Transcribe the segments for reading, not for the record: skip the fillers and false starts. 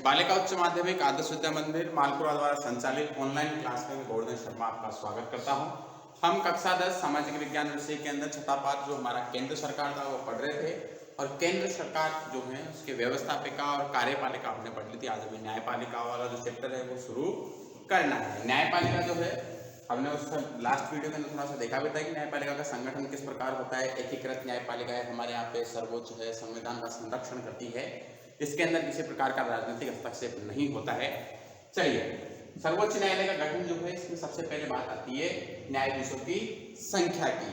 बालिका उच्च माध्यमिक आदर्श विद्या मंदिर मालपुरा द्वारा संचालित ऑनलाइन क्लास में गोवर्धन शर्मा आपका स्वागत करता हूं। हम कक्षा 10 सामाजिक विज्ञान विषय के अंदर छठा पाठ जो हमारा केंद्र सरकार था वो पढ़ रहे थे और केंद्र सरकार जो है उसके व्यवस्थापिका और कार्यपालिका हमने पढ़ ली थी। आज अभी न्यायपालिका वाला जो चैप्टर है वो शुरू करना है। न्यायपालिका जो है हमने उस लास्ट वीडियो में थोड़ा सा देखा भी था कि न्यायपालिका का संगठन किस प्रकार होता है। एकीकृत न्यायपालिका है हमारे यहाँ पे, सर्वोच्च है, संविधान का संरक्षण करती है, इसके अंदर किसी प्रकार का राजनीतिक हस्तक्षेप नहीं होता है। चलिए, सर्वोच्च न्यायालय का गठन जो है इसमें सबसे पहले बात आती है न्यायाधीशों की संख्या की।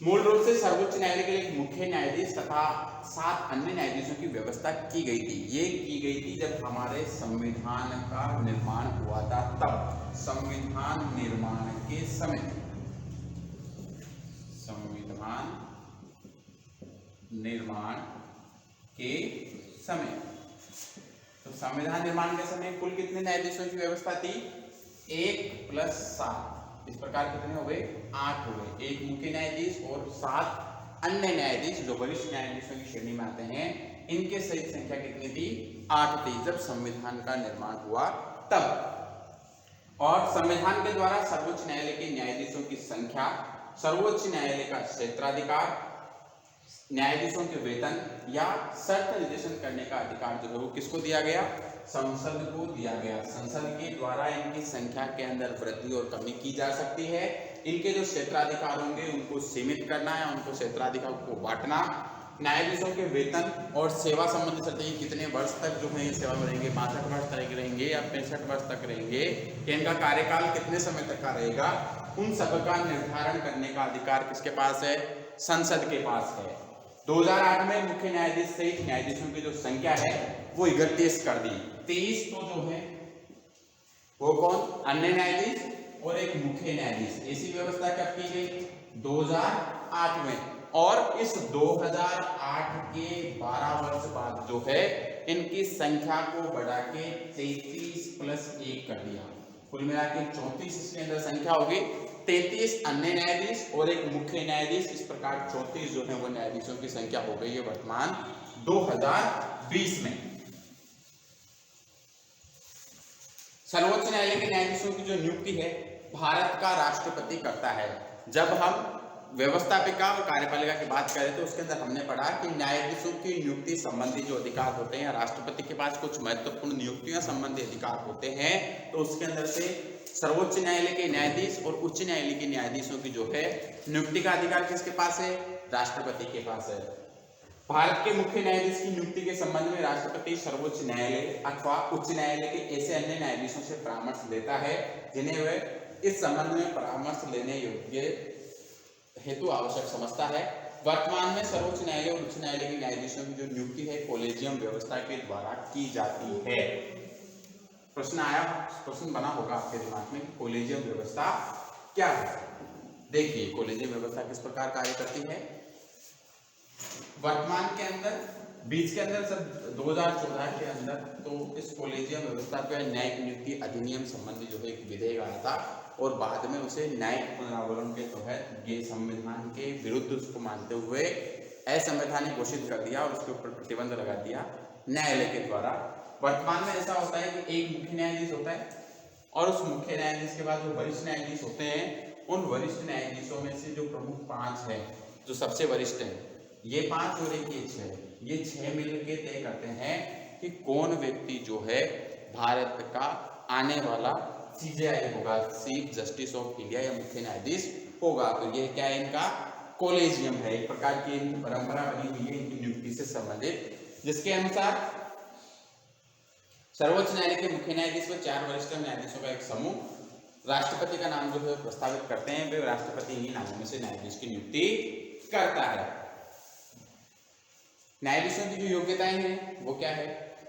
मूल रूप से सर्वोच्च न्यायालय के लिए एक मुख्य न्यायाधीश तथा 7 अन्य न्यायाधीशों की व्यवस्था की गई थी। ये की गई थी जब हमारे संविधान का निर्माण हुआ था, तब संविधान निर्माण के समय, संविधान निर्माण के समय, तो संविधान निर्माण के समय कुल कितने न्यायाधीशों की व्यवस्था थी? 1 + 7, इस प्रकार कितने हो गए? 8 हो गए। एक मुख्य न्यायाधीश और 7 अन्य न्यायाधीश जो वरिष्ठ न्यायाधीशों की श्रेणी में आते हैं, इनके सहित संख्या कितनी थी? 8 थी जब संविधान का निर्माण हुआ तब। और संविधान के द्वारा सर्वोच्च न्यायालय के न्यायाधीशों की संख्या, सर्वोच्च न्यायालय का क्षेत्राधिकार, न्यायाधीशों के वेतन या शर्त निर्देशन करने का अधिकार जो है वो किसको दिया गया? संसद को दिया गया। संसद के द्वारा इनकी संख्या के अंदर वृद्धि और कमी की जा सकती है। इनके जो क्षेत्राधिकार होंगे उनको सीमित करना है, उनको क्षेत्राधिकार को बांटना। न्यायाधीशों के वेतन और सेवा संबंधी शर्तें, कितने वर्ष तक जो है सेवा में रहेंगे, 62 वर्ष तक रहेंगे या 65 वर्ष तक रहेंगे, इनका कार्यकाल कितने समय तक का रहेगा, उन सब का निर्धारण करने का अधिकार किसके पास है? संसद के पास है। 2008 में मुख्य न्यायाधीश सहित न्यायाधीशों की जो संख्या है वो 31 कर दी। 23 तो जो है वो कौन? अन्य न्यायाधीश और एक मुख्य न्यायाधीश। ऐसी व्यवस्था कब की गई? 2008 में। और इस 2008 के 12 वर्ष बाद जो है इनकी संख्या को बढ़ा के 33 + 1 कर दिया। कुल मिला के 34 इसके अंदर संख्या होगी। 33 अन्य न्यायाधीश और एक मुख्य न्यायाधीश, इस प्रकार 34 जो है वो न्यायाधीशों की संख्या हो गई है वर्तमान 2020 में। सर्वोच्च न्यायालय के न्यायाधीशों की जो नियुक्ति है भारत का राष्ट्रपति करता है। जब हम व्यवस्थापिका और कार्यपालिका की बात करें तो उसके अंदर हमने पढ़ा कि न्यायाधीशों की नियुक्ति संबंधी जो अधिकार होते हैं, राष्ट्रपति के पास कुछ महत्वपूर्ण नियुक्तियां संबंधी अधिकार होते हैं। तो उसके अंदर से सर्वोच्च न्यायालय के न्यायाधीश और उच्च न्यायालय के न्यायाधीशों की जो है नियुक्ति का अधिकार किसके पास है? राष्ट्रपति के पास है। भारत के मुख्य न्यायाधीश की नियुक्ति के संबंध में राष्ट्रपति सर्वोच्च न्यायालय अथवा उच्च न्यायालय के ऐसे अन्य न्यायाधीशों से परामर्श लेता है जिन्हें वह इस संबंध में परामर्श लेने योग्य हेतु आवश्यक समझता है। वर्तमान में सर्वोच्च न्यायालय और उच्च न्यायालय के न्यायाधीशों की जो नियुक्ति है कॉलेजियम व्यवस्था के द्वारा की जाती है। प्रश्न आया, प्रश्न बना होगा आपके दिमाग में, कॉलेजियम व्यवस्था क्या है? देखिए, कॉलेजियम व्यवस्था किस प्रकार कार्य करती है। वर्तमान के अंदर, बीच के अंदर सब 2014 के अंदर तो इस कॉलेजियम व्यवस्था पे न्यायिक नियुक्ति अधिनियम संबंधी जो है एक विधेयक आया था और बाद में उसे न्यायिक पुनरावलोकन के तहत ये संविधान के विरुद्ध उसको मानते हुए असंवैधानिक घोषित कर दिया और उसके ऊपर प्रतिबंध लगा दिया न्यायालय के द्वारा। वर्तमान में ऐसा होता है कि एक मुख्य न्यायाधीश होता है और उस मुख्य न्यायाधीश के बाद जो वरिष्ठ न्यायाधीश होते हैं, उन वरिष्ठ न्यायाधीशों में से जो प्रमुख 5 है, जो सबसे वरिष्ठ है, ये 5 और ये 6 मिलकर तय करते हैं कि कौन व्यक्ति जो है भारत का आने वाला CJI होगा, चीफ जस्टिस ऑफ इंडिया, या मुख्य न्यायाधीश होगा। तो ये क्या है? इनका कॉलेजियम है, एक प्रकार की इनकी परंपरा बनी हुई है इनकी नियुक्ति से संबंधित, जिसके अनुसार सर्वोच्च न्यायालय के मुख्य न्यायाधीश व 4 वरिष्ठ न्यायाधीशों का एक समूह राष्ट्रपति का नाम जो है प्रस्तावित करते हैं। वे राष्ट्रपति ही नामों में से न्यायाधीश की नियुक्ति करता है। न्यायाधीशों की जो योग्यताएं हैं वो क्या है?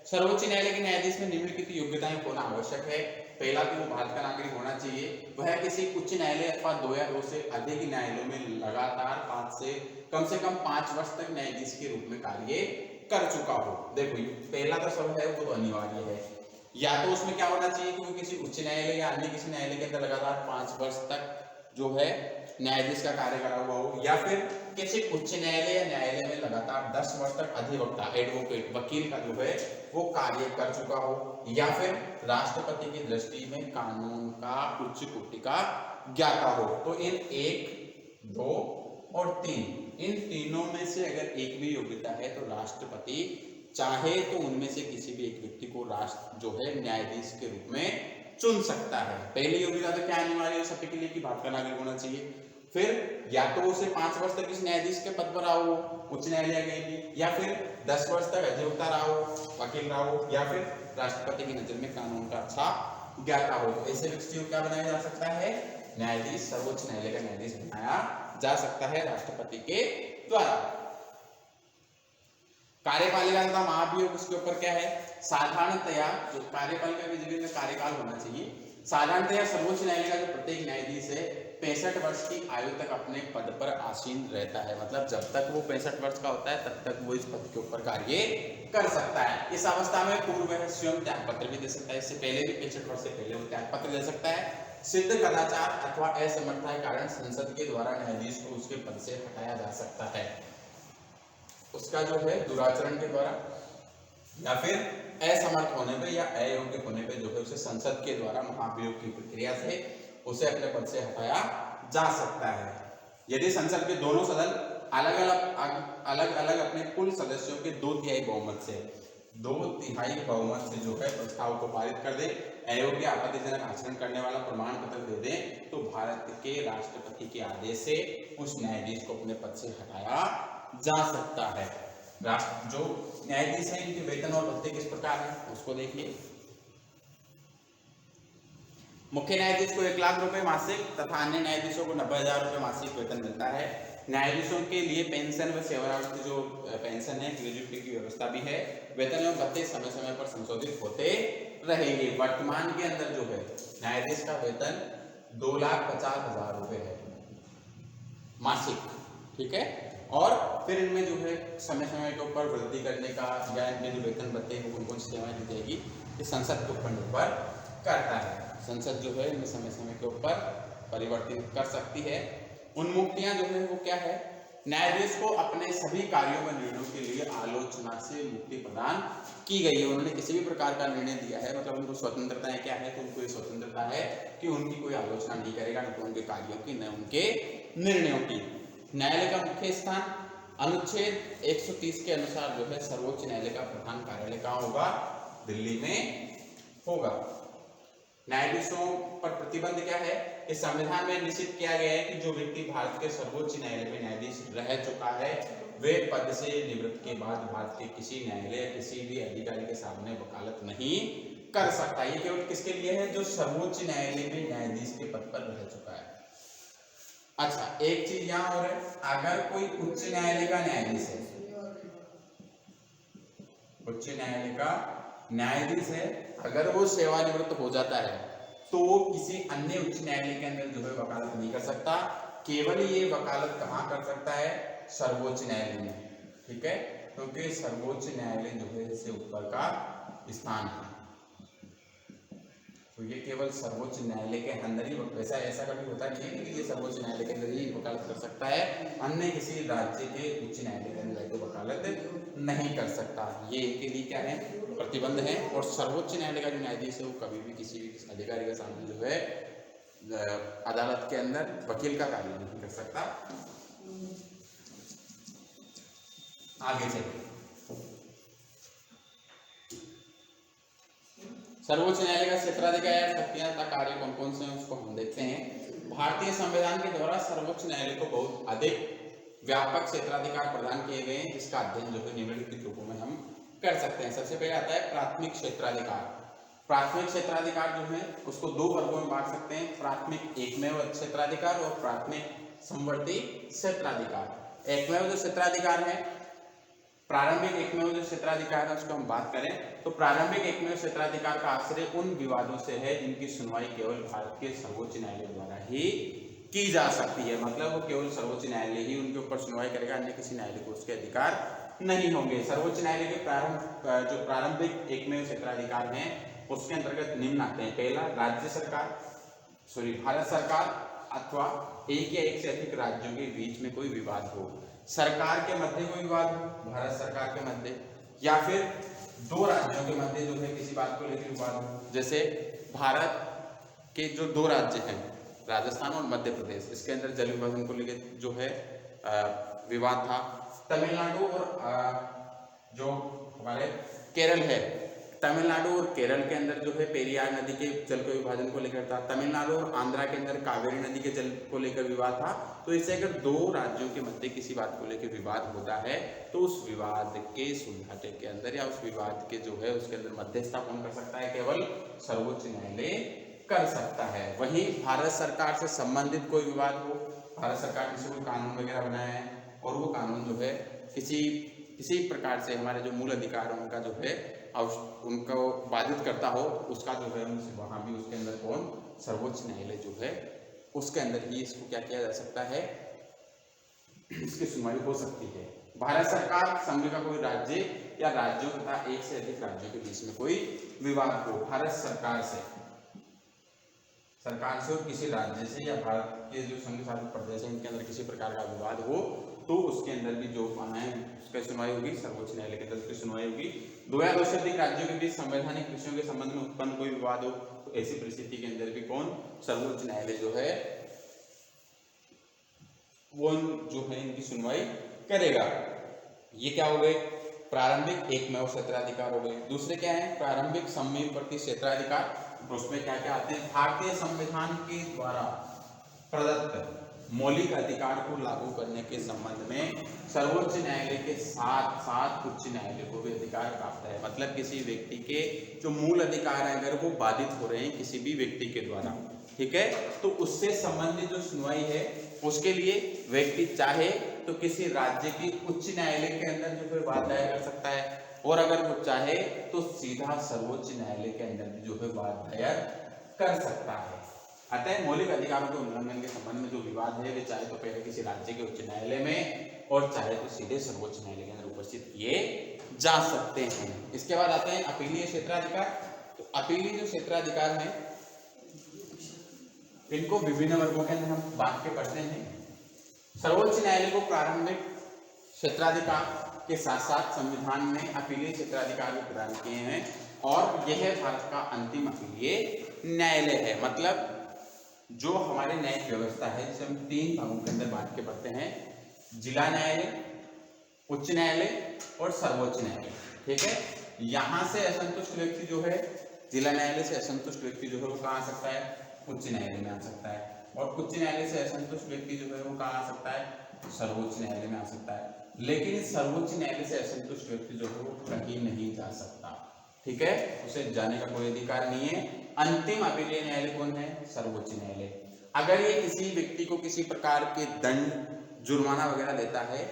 सर्वोच्च न्यायालय के न्यायाधीश में निम्नलिखित योग्यताएं होना आवश्यक है। पहला तो वो भारत का नागरिक होना चाहिए, वह किसी उच्च न्यायालय अथवा 2 या 2 से अधिक न्यायालयों में लगातार कम से कम 5 वर्ष तक न्यायाधीश के रूप में कार्य कर चुका हो। देखो, पहला तो सब है वो तो अनिवार्य है। या तो उसमें क्या होना चाहिए कि वो किसी उच्च न्यायालय या अन्य किसी न्यायालय के अंदर लगातार 5 वर्ष तक जो है न्यायाधीश का कार्य करा हुआ हो, या फिर किसी उच्च न्यायालय या न्यायालय में लगातार 10 वर्ष तक अधिवक्ता एडवोकेट वकील का जो है वो कार्य कर चुका हो, या फिर राष्ट्रपति की दृष्टि में कानून का उच्च कोटि का ज्ञाता हो। तो इन 1, 2 और 3 इन तीनों में से अगर एक भी योग्यता है तो राष्ट्रपति चाहे तो उनमें से किसी भी एक व्यक्ति को राष्ट्र जो है न्यायाधीश के रूप में चुन सकता है। पहली योग्यता तो क्या अनिवार्य है सभी के लिए कि भारत का नागरिक होना चाहिए, फिर या तो उसे 5 वर्ष तक इस न्यायाधीश के पद पर रहा हो उच्च न्यायालय के लिए, या फिर 10 वर्ष तक अधिवक्ता रहा हो वकील रहा हो, या फिर राष्ट्रपति की नजर में कानून का अच्छा ज्ञाता हो। तो ऐसे व्यक्ति को क्या बनाया जा सकता है, न्यायाधीश, सर्वोच्च न्यायालय का न्यायाधीश बनाया जा सकता है राष्ट्रपति के द्वारा। कार्यपालिका तथा महाभियोग उसके ऊपर क्या है, साधारणतया जो कार्यपालिका के जीवन में कार्यकाल होना चाहिए, साधारणतया सर्वोच्च न्यायालय का जो प्रत्येक न्यायाधीश है 65 वर्ष की आयु तक अपने पद पर आसीन रहता है। मतलब जब तक वो 65 वर्ष का होता है तब तक वो इस पद के ऊपर कार्य कर सकता है। इस अवस्था में पूर्व वह स्वयं त्याग पत्र भी दे सकता है, इससे पहले भी 65 वर्ष से पहले वो त्याग पत्र दे सकता है। सिद्ध कदाचार अथवा असमर्थता के कारण संसद के द्वारा न्यायाधीश को उसके पद से हटाया जा सकता है, उसका जो है दुराचरण के द्वारा, या फिर असमर्थ होने पे या अयोग्य होने पे जो है उसे संसद के द्वारा महाभियोग की प्रक्रिया से उसे अपने पद से हटाया जा सकता है। यदि संसद के दोनों सदन अलग अलग अपने कुल सदस्यों के 2/3 बहुमत से 2/3 बहुमत से जो है प्रस्ताव को पारित कर दे, अयोग्य आपत्तिजनक आचरण करने वाला प्रमाण पत्र दे दे, तो भारत के राष्ट्रपति के आदेश से उस न्यायाधीश को अपने पद से हटाया जा सकता है। जो न्यायाधीश है इनके वेतन और भत्ते किस प्रकार है उसको देखिए। मुख्य न्यायाधीश को 1 लाख रुपए मासिक तथा अन्य न्यायाधीशों को 90,000 रुपए मासिक वेतन मिलता है। न्यायाधीशों के लिए पेंशन व सेवानिवृत्ति जो पेंशन है ग्रेजुएटी की व्यवस्था भी है। वेतन एवं भत्ते समय समय पर संशोधित होते रहेंगे। वर्तमान के अंदर जो है न्यायाधीश का वेतन 2,50,000 रुपए है मासिक, ठीक है। और फिर इनमें जो है समय समय के ऊपर वृद्धि करने का या इनके जो वेतन भत्ते हैं वो कौन सी सेवाएं दी जाएगी ये संसद के ऊपर निर्भर करता है। संसद जो है इनमें समय समय के ऊपर परिवर्तित कर सकती है। उन्मुक्तियां जो है वो क्या है, न्यायाधीश को अपने सभी कार्यों व निर्णयों के लिए आलोचना से मुक्ति प्रदान की गई है। उन्होंने किसी भी प्रकार का निर्णय दिया है, मतलब उनको स्वतंत्रता है क्या है, तो उनको ये स्वतंत्रता है कि उनकी कोई आलोचना नहीं करेगा, न तो उनके कार्यों की न उनके निर्णयों की। न्यायालय का मुख्य स्थान अनुच्छेद 130 के अनुसार जो है सर्वोच्च न्यायालय का प्रधान कार्यालय कहाँ होगा, दिल्ली में होगा। न्यायाधीशों पर प्रतिबंध क्या है, इस संविधान में निश्चित किया गया है कि जो व्यक्ति भारत के सर्वोच्च न्यायालय में न्यायाधीश रह चुका है वे पद से निवृत्त के बाद भारत के किसी न्यायालय या किसी भी अधिकारी के सामने वकालत नहीं कर सकता। ये केवल किसके लिए है, जो सर्वोच्च न्यायालय में न्यायाधीश के पद पर रह चुका है। अच्छा, एक चीज यहाँ और है, अगर कोई उच्च न्यायालय का न्यायाधीश है, उच्च न्यायालय का न्यायाधीश है, अगर वो सेवानिवृत्त हो जाता है तो वो किसी अन्य उच्च न्यायालय के अंदर जो है वकालत नहीं कर सकता। केवल ये वकालत कहाँ कर सकता है, सर्वोच्च न्यायालय में, ठीक है, क्योंकि सर्वोच्च न्यायालय जो है इससे ऊपर का स्थान है, तो ये केवल सर्वोच्च न्यायालय के अंदर ही, वैसा ऐसा कभी होता नहीं है कि ये सर्वोच्च न्यायालय के अंदर ही वकालत कर सकता है, अन्य किसी राज्य के उच्च न्यायालय के अंदर तो वकालत नहीं कर सकता। ये इनके लिए क्या है, प्रतिबंध है। और सर्वोच्च न्यायालय का जो न्यायाधीश है वो कभी भी किसी भी अधिकारी के सामने जो है अदालत के अंदर वकील का कार्य नहीं कर सकता। आगे चलिए, सर्वोच्च न्यायालय का क्षेत्राधिकार शक्तियां तथा कार्य कौन कौन से हैं उसको हम देखते हैं। भारतीय संविधान के द्वारा सर्वोच्च न्यायालय को बहुत अधिक व्यापक क्षेत्राधिकार प्रदान किए गए हैं, जिसका अध्ययन जो है निम्नलिखित रूपों में हम कर सकते हैं। सबसे पहले आता है प्राथमिक क्षेत्राधिकार। प्राथमिक क्षेत्राधिकार जो है उसको 2 वर्गों में बांट सकते हैं, प्राथमिक एकमेव क्षेत्राधिकार और प्राथमिक समवर्ती क्षेत्राधिकार। एकमेव जो क्षेत्राधिकार है, प्रारंभिक एकमेव जो क्षेत्राधिकार है उसको हम बात करें तो प्रारंभिक एकमेव क्षेत्राधिकार का आश्रय उन विवादों से है जिनकी सुनवाई केवल भारत के सर्वोच्च न्यायालय द्वारा ही की जा सकती है। मतलब वो केवल सर्वोच्च न्यायालय ही उनके ऊपर सुनवाई करेगा, अन्य किसी न्यायालय को उसके अधिकार नहीं होंगे। सर्वोच्च न्यायालय के जो प्रारंभिक एकमेव क्षेत्राधिकार हैं उसके अंतर्गत निम्न आते हैं। पहला, राज्य सरकार भारत सरकार अथवा एक या एक से अधिक राज्यों के बीच में कोई विवाद हो, सरकार के मध्य कोई विवाद हो, भारत सरकार के मध्य, या फिर दो राज्यों के मध्य जो है किसी बात को लेकर विवाद हो। जैसे भारत के जो दो राज्य हैं, राजस्थान और मध्य प्रदेश, इसके अंदर जल विभाजन को लेकर जो है विवाद था। तमिलनाडु और जो हमारे केरल है, तमिलनाडु और केरल के अंदर जो है पेरियार नदी के जल के विभाजन को लेकर था। तमिलनाडु और आंध्रा के अंदर कावेरी नदी के जल को लेकर विवाद था। तो इससे अगर दो राज्यों के मध्य किसी बात को लेकर विवाद होता है तो उस विवाद के सुलझाने के अंदर या उस विवाद के जो है उसके अंदर मध्यस्थता कौन कर सकता है? केवल सर्वोच्च न्यायालय कर सकता है। वहीं भारत सरकार से संबंधित कोई विवाद हो, भारत सरकार ने कोई कानून वगैरह बनाया है और वो कानून जो है किसी प्रकार से हमारे जो मूल अधिकार है उनका जो है उनको बाधित करता हो, उसका जो है वहाँ भी उसके अंदर कौन? सर्वोच्च न्यायालय जो है उसके अंदर ही इसको क्या किया जा सकता है? इसकी सुनवाई हो सकती है। भारत सरकार, संघ का कोई राज्य या राज्यों तथा एक से अधिक राज्यों के बीच में कोई विवाद हो, भारत सरकार से और किसी राज्य से या भारत के जो संघ शासित प्रदेश है इनके अंदर किसी प्रकार का विवाद हो तो उसके अंदर भी जो माना है उसकी सुनवाई होगी, सर्वोच्च न्यायालय के अंदर उसकी सुनवाई होगी। दो या दो से अधिक राज्यों के बीच संवैधानिक विषयों के संबंध में उत्पन्न कोई विवाद हो तो ऐसी परिस्थिति के अंदर भी कौन? सर्वोच्च न्यायालय जो है वो जो है इनकी सुनवाई करेगा। ये क्या हो गए? प्रारंभिक एकमेव क्षेत्राधिकार हो गए। दूसरे क्या है? प्रारंभिक समवर्ती क्षेत्राधिकार। उसमें क्या क्या आते हैं? भारतीय संविधान के द्वारा प्रदत्त मौलिक अधिकार को लागू करने के संबंध में सर्वोच्च न्यायालय के साथ साथ उच्च न्यायालय को भी अधिकार प्राप्त है। मतलब किसी व्यक्ति के जो मूल अधिकार है अगर वो बाधित हो रहे हैं किसी भी व्यक्ति के द्वारा, ठीक है, तो उससे संबंधित जो सुनवाई है उसके लिए व्यक्ति चाहे तो किसी राज्य की उच्च न्यायालय के अंदर जो है वाद दायर कर सकता है और अगर वो चाहे तो सीधा सर्वोच्च न्यायालय के अंदर भी जो है वाद दायर कर सकता है। अतः मौलिक अधिकारों के उल्लंघन के संबंध में जो विवाद है वे चाहे तो पहले किसी राज्य के उच्च न्यायालय में और चाहे तो सीधे सर्वोच्च न्यायालय के अंदर उपस्थित किए जा सकते हैं। इसके बाद आते हैं अपीलीय क्षेत्राधिकार। तो अपीलीय जो क्षेत्राधिकार है इनको विभिन्न वर्गों के अंदर हम बांट के पढ़ते हैं। सर्वोच्च न्यायालय को प्रारंभिक क्षेत्राधिकार के साथ साथ संविधान ने अपीलीय क्षेत्राधिकार भी प्रदान किए हैं और यह भारत का अंतिम अपीलीय न्यायालय है। मतलब जो हमारे न्यायिक व्यवस्था है जिसे हम तीन भागों के अंदर बांट के पढ़ते हैं: जिला न्यायालय, उच्च न्यायालय और सर्वोच्च न्यायालय। ठीक है, यहाँ से असंतुष्ट व्यक्ति जो है, जिला न्यायालय से असंतुष्ट व्यक्ति जो है वो कहाँ आ सकता है? उच्च न्यायालय में आ सकता है। और उच्च न्यायालय से असंतुष्ट व्यक्ति जो है वो कहाँ आ सकता है? सर्वोच्च न्यायालय में आ सकता है। लेकिन सर्वोच्च न्यायालय से असंतुष्ट व्यक्ति जो है वो कहीं नहीं जा सकता। ठीक है, उसे जाने का कोई अधिकार नहीं है। अंतिम अपीलीय न्यायालय कौन है? सर्वोच्च न्यायालय। अगर ये किसी व्यक्ति को किसी प्रकार के दंड, जुर्माना वगैरह देता है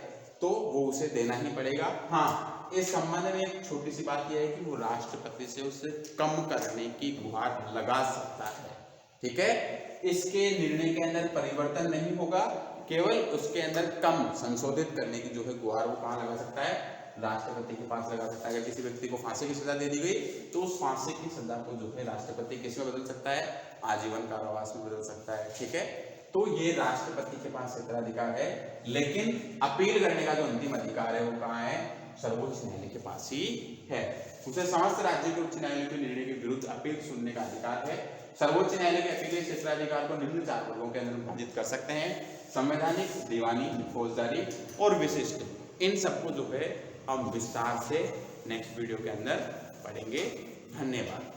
तो वो उसे देना ही पड़ेगा। हाँ, इस संबंध में एक छोटी सी बात यह है कि वो राष्ट्रपति से उसे कम करने की गुहार लगा सकता है। ठीक है, इसके निर्णय के अंदर परिवर्तन नहीं होगा, केवल उसके अंदर कम संशोधित करने की जो है गुहार वो कहाँ लगा सकता है? राष्ट्रपति के पास लगा सकता है। अगर किसी व्यक्ति को फांसी की सजा दे दी गई तो उस फांसी की सजा को जो है राष्ट्रपति किस में बदल सकता है? आजीवन कारावास में बदल सकता है। ठीक है, तो ये राष्ट्रपति के पास क्षेत्राधिकार है, लेकिन अपील करने का जो अंतिम अधिकार है वो कहाँ है? सर्वोच्च न्यायालय के पास ही है। उसे समस्त राज्य के उच्च न्यायालय के निर्णय के विरुद्ध अपील सुनने का अधिकार है। सर्वोच्च न्यायालय के अपीलीय क्षेत्राधिकार को निम्न चार वर्गों के अंदर विभाजित कर सकते हैं: संवैधानिक, दीवानी, फौजदारी और विशिष्ट। इन सबको जो है हम विस्तार से नेक्स्ट वीडियो के अंदर पढ़ेंगे। धन्यवाद।